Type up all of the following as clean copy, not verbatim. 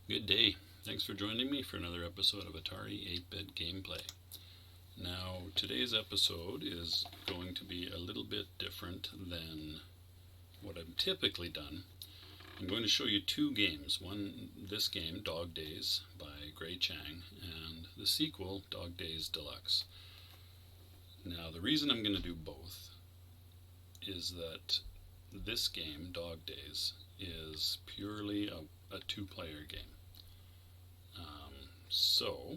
Good day. Thanks for joining me for another episode of Atari 8-Bit Gameplay. Now, today's episode is going to be a little bit different than what I've typically done. I'm going to show you two games. One, this game, Dog Days by Gray Chang, and the sequel, Dog Daze Deluxe. Now, the reason I'm going to do both is that this game, Dog Days, is purely a two-player game. So,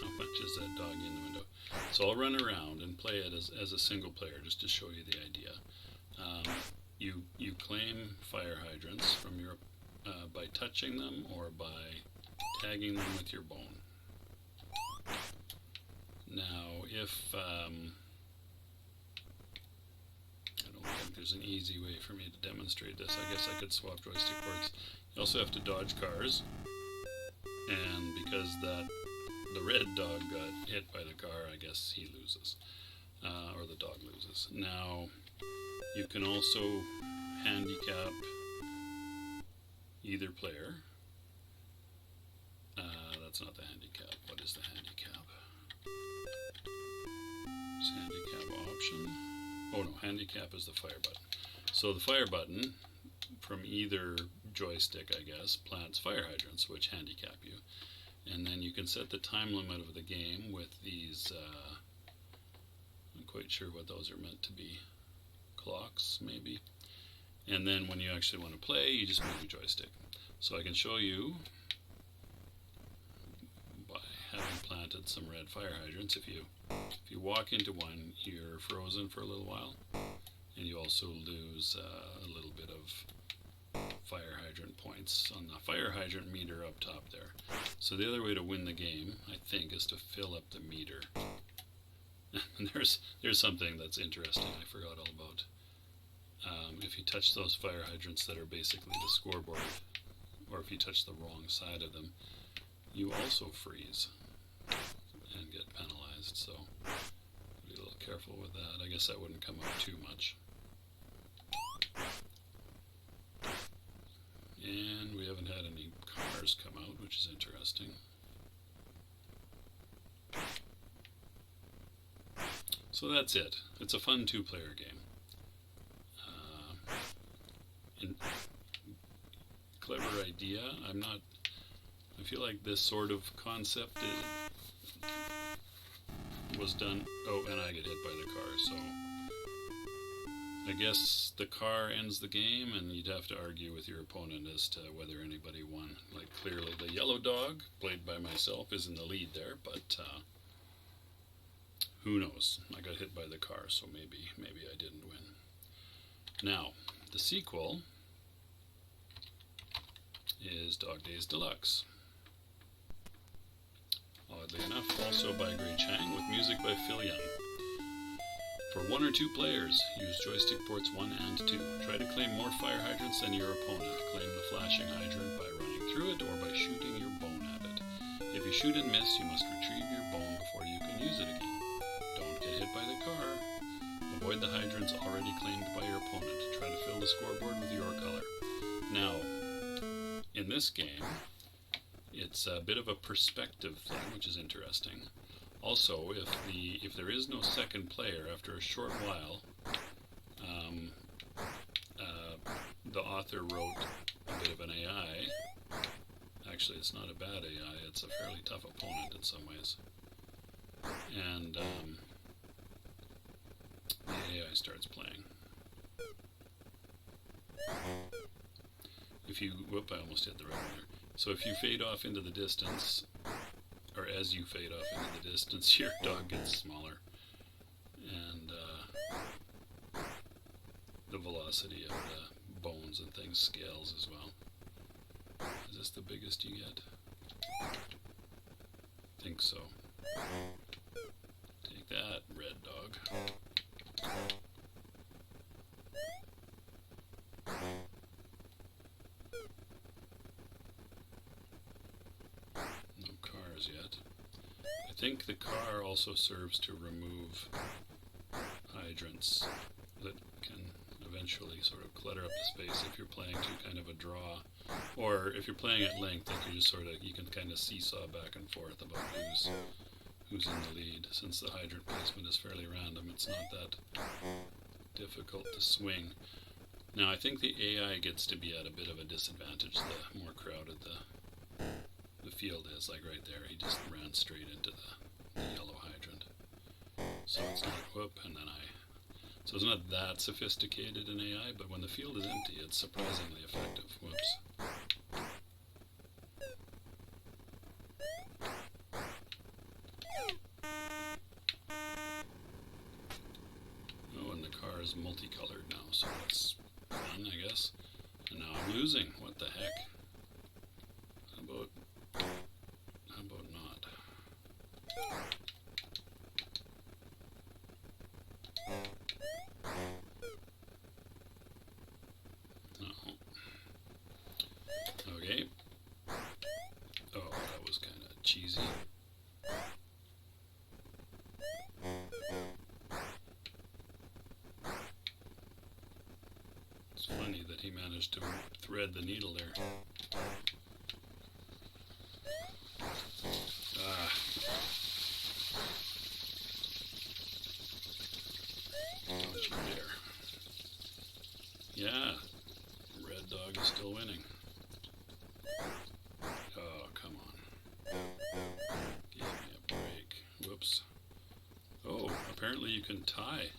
how much is that doggy in the window? So I'll run around and play it as a single player, just to show you the idea. You claim fire hydrants from your by touching them or by tagging them with your bone. Now, if I don't think there's an easy way for me to demonstrate this. I guess I could swap joystick ports. You also have to dodge cars, and because the red dog got hit by the car, I guess he loses, or the dog loses. Now, you can also handicap either player. That's not the handicap. What is the handicap? It's handicap option. Oh no, handicap is the fire button. So the fire button from either joystick, I guess, plants fire hydrants, which handicap you. And then you can set the time limit of the game with these, I'm quite sure what those are meant to be. Clocks, maybe. And then when you actually want to play, you just move your joystick. So I can show you by having planted some red fire hydrants. If you walk into one, you're frozen for a little while, and you also lose a little bit of fire hydrant points on the fire hydrant meter up top there. So the other way to win the game, I think, is to fill up the meter. And there's something that's interesting I forgot all about. If you touch those fire hydrants that are basically the scoreboard, or if you touch the wrong side of them, you also freeze and get penalized. So be a little careful with that. I guess that wouldn't come up too much. And we haven't had any cars come out, which is interesting. So that's it. It's a fun two-player game. And clever idea. I feel like this sort of concept was done. Oh, and I get hit by the car, so I guess the car ends the game, and you'd have to argue with your opponent as to whether anybody won. Like, clearly the yellow dog, played by myself, is in the lead there, but who knows? I got hit by the car, so maybe I didn't win. Now, the sequel is Dog Days Deluxe. Oddly enough, also by Gray Chang, with music by Phil Young. For one or two players, use joystick ports 1 and 2. Try to claim more fire hydrants than your opponent. Claim the flashing hydrant by running through it or by shooting your bone at it. If you shoot and miss, you must retrieve your bone before you can use it again. Don't get hit by the car. Avoid the hydrants already claimed by your opponent. Try to fill the scoreboard with your color. Now, in this game, it's a bit of a perspective thing, which is interesting. Also, if there is no second player after a short while, the author wrote a bit of an AI. Actually, it's not a bad AI. It's a fairly tough opponent in some ways. And the AI starts playing. Whoop, I almost hit the red one there. So if you fade off into the distance, or as you fade off into the distance, your dog gets smaller. And the velocity of the bones and things scales as well. Is this the biggest you get? I think so. Take that, red dog. No cars yet. I think the car also serves to remove hydrants that can eventually sort of clutter up the space if you're playing to kind of a draw, or if you're playing at length, like you just sort of, you can kind of seesaw back and forth about who's in the lead. Since the hydrant placement is fairly random, it's not that difficult to swing. Now I think the AI gets to be at a bit of a disadvantage the more crowded the field is. Like right there, he just ran straight into the yellow hydrant. So it's not whoop, and then so it's not that sophisticated in AI, but when the field is empty, it's surprisingly effective. Whoops. Oh, and the car is multicolored now, so that's fun, I guess. And now I'm losing. What the heck? How about not? No. Okay. Oh, that was kind of cheesy. It's funny that he managed to thread the needle there. Don't you dare. Yeah, Red Dog is still winning. Oh, come on. Give me a break. Whoops. Oh, apparently you can tie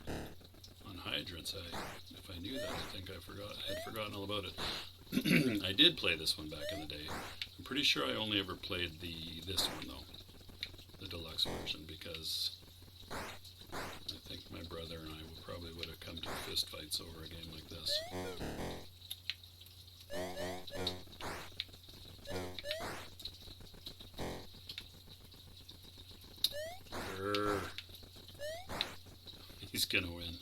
on hydrants. If I knew that, I think I had forgotten all about it. I did play this one back in the day. I'm pretty sure I only ever played this one though, the deluxe version, because I think my brother and I probably would have come to fist fights over a game like this. Grr. He's gonna win.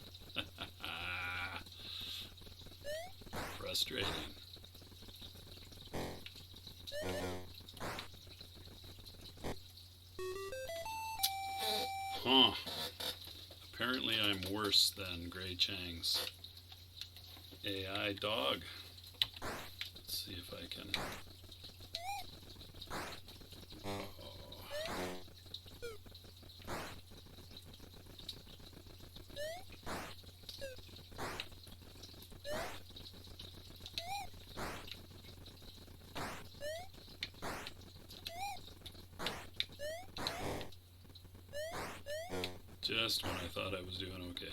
Frustrating. Huh. Apparently I'm worse than Gray Chang's AI dog. Let's see if I can... Just when I thought I was doing okay.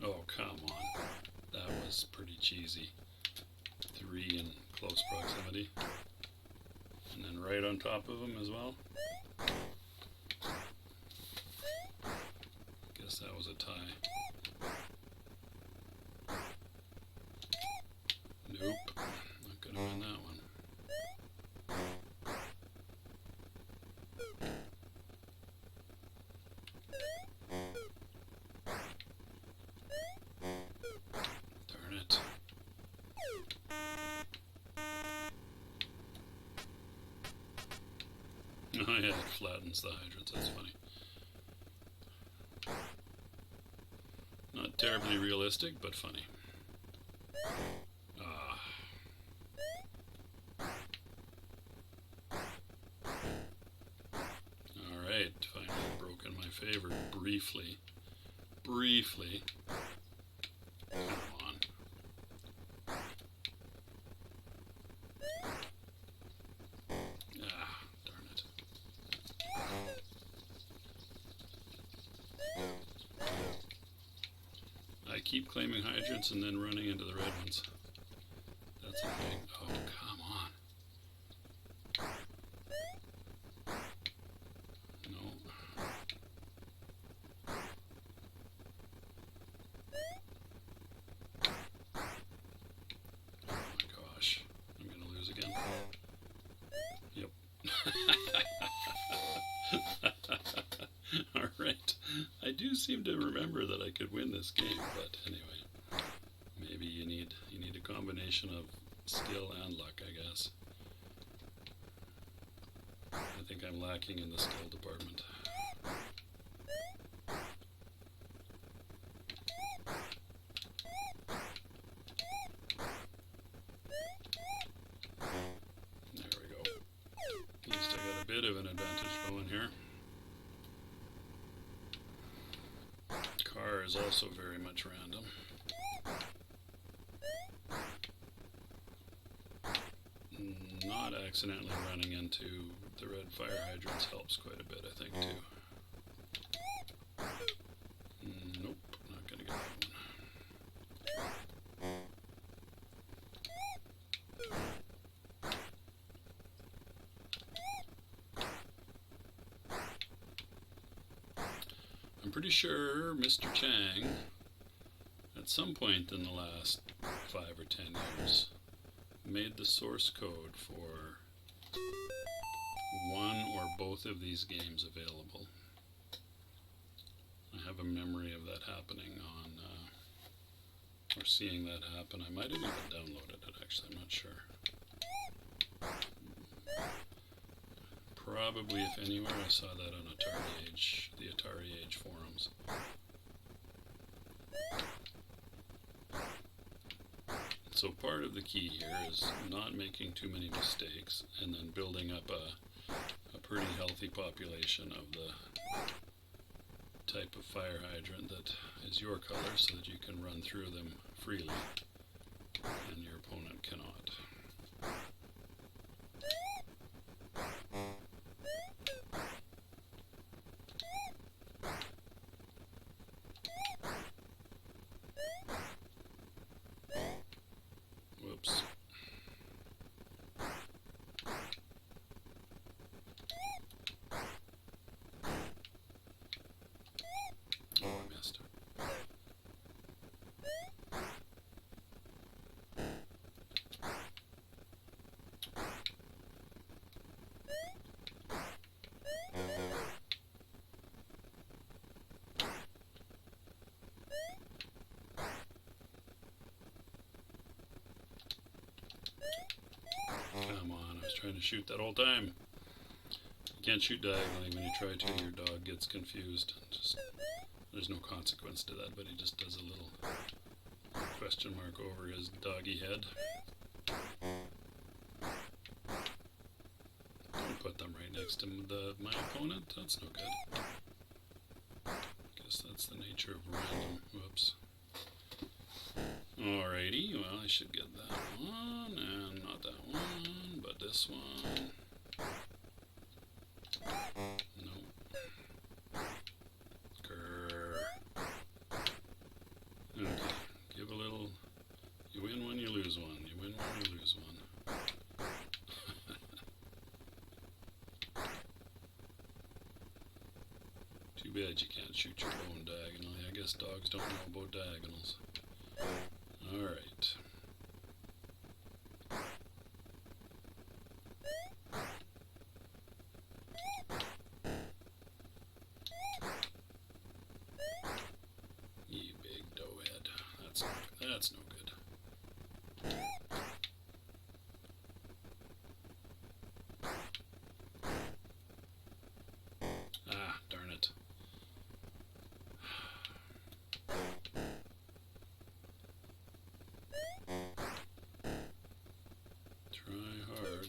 Oh, come on. That was pretty cheesy. 3 in close proximity. And then right on top of him as well. Guess that was a tie. Nope. Not gonna win that one. Darn it. Oh yeah, it flattens the hydrants, that's funny. Not terribly realistic, but funny. Alright, finally broken my favor. Briefly. Come on. Darn it. I keep claiming hydrants and then running into the red ones. That's a thing. Oh, come on. No. Oh my gosh. I'm gonna lose again. Yep. Alright. I do seem to remember that I could win this game, but anyway. you need a combination of skill and luck, I guess. I think I'm lacking in the skill department. There we go. At least I got a bit of an advantage going here. Car is also very much random. Not accidentally running into the red fire hydrants helps quite a bit, I think, too. Nope, not gonna get that one. I'm pretty sure Mr. Chang, at some point in the last 5 or 10 years, made the source code for one or both of these games available. I have a memory of that happening on, or seeing that happen. I might have even downloaded it, actually, I'm not sure. Probably, if anywhere, I saw that on Atari Age, the Atari Age forums. So part of the key here is not making too many mistakes and then building up a pretty healthy population of the type of fire hydrant that is your color so that you can run through them freely and your opponent cannot. Whoops. Oh, I missed. Come on, I was trying to shoot that whole time. You can't shoot diagonally. When you try to, your dog gets confused. There's no consequence to that, but he just does a little question mark over his doggy head. Don't put them right next to my opponent. That's no good. Guess that's the nature of random. Whoops. Alrighty, well, I should get that one, and not that one, but this one. No. Grrr. Okay, give a little. You win one, you lose one. You win one, you lose one. Too bad you can't shoot your bone diagonally. I guess dogs don't know about diagonals. Alright. You big doughhead. That's no good. Ah, darn it.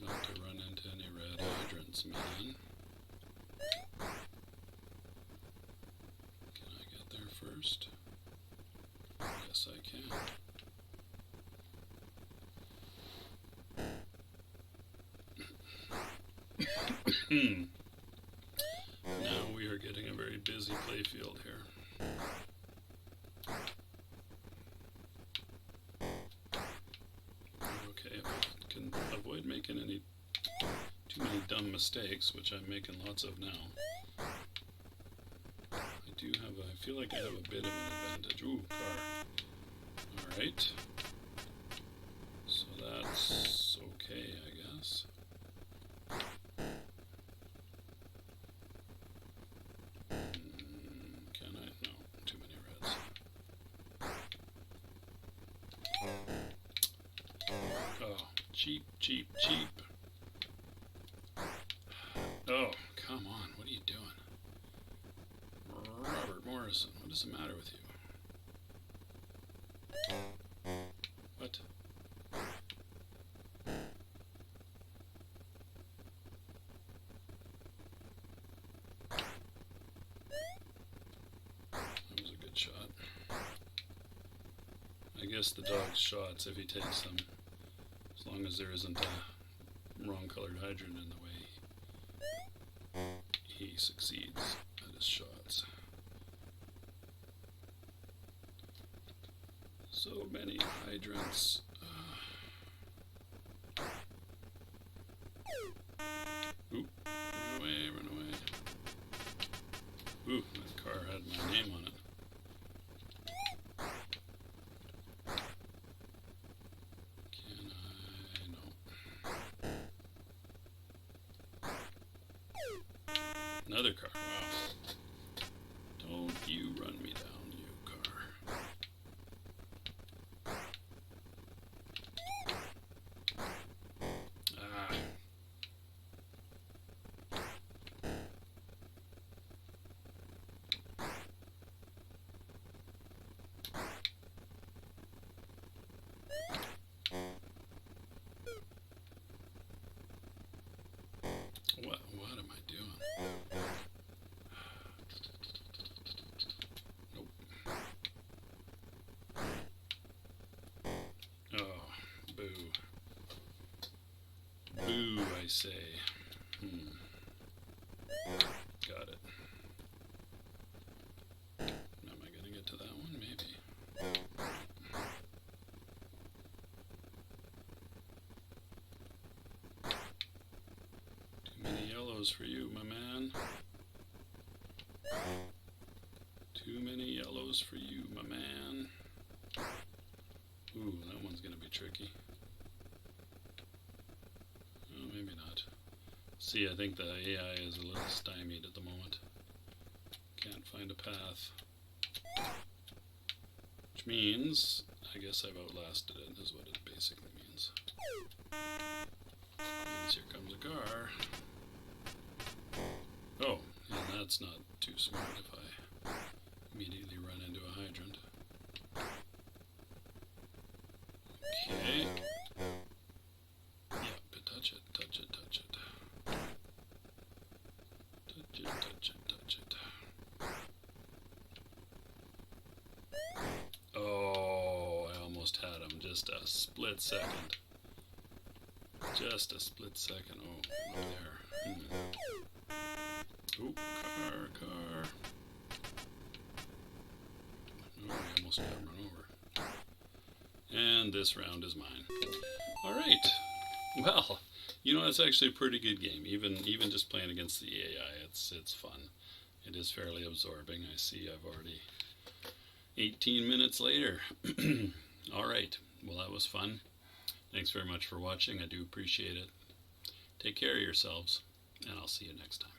Not to run into any red hydrants, man. Can I get there first? Yes, I can. Now we are getting a very busy playfield here. Okay, if I can avoid making too many dumb mistakes, which I'm making lots of now. I feel like I have a bit of an advantage. Ooh, car. Alright. So that's okay, I guess. Can I? No, too many reds. Cheap, cheap, cheap. Oh, come on. What are you doing? Robert Morrison, what is the matter with you? What? That was a good shot. I guess the dog's shots, if he takes them, as long as there isn't a wrong colored hydrant in the way, he succeeds at his shots. So many hydrants. Ooh, run away, run away. Ooh, that car had my name on it. Can I? No. Another car, wow. Don't you run me down, you car. Ah. What am I doing? Nope. Oh, boo. Boo, I say. Got it. Am I gonna get to that one? Maybe. Too many yellows for you, my man. Too many yellows for you, my man. Ooh, that one's gonna be tricky. Oh, maybe not. See, I think the AI is a little stymied at the moment. Can't find a path. Which means, I guess I've outlasted it, is what it basically means. Means here comes a car. Oh, and that's not too smart if I immediately run into a hydrant. Okay. Yeah, but touch it, touch it, touch it. Touch it, touch it, touch it. Oh, I almost had him. Just a split second. Just a split second. Oh, up there. Oh, car. Oh, I almost got run over. And this round is mine. Alright. Well, you know, it's actually a pretty good game. Even just playing against the AI, it's fun. It is fairly absorbing. I see I've already 18 minutes later. Alright. Well, that was fun. Thanks very much for watching. I do appreciate it. Take care of yourselves, and I'll see you next time.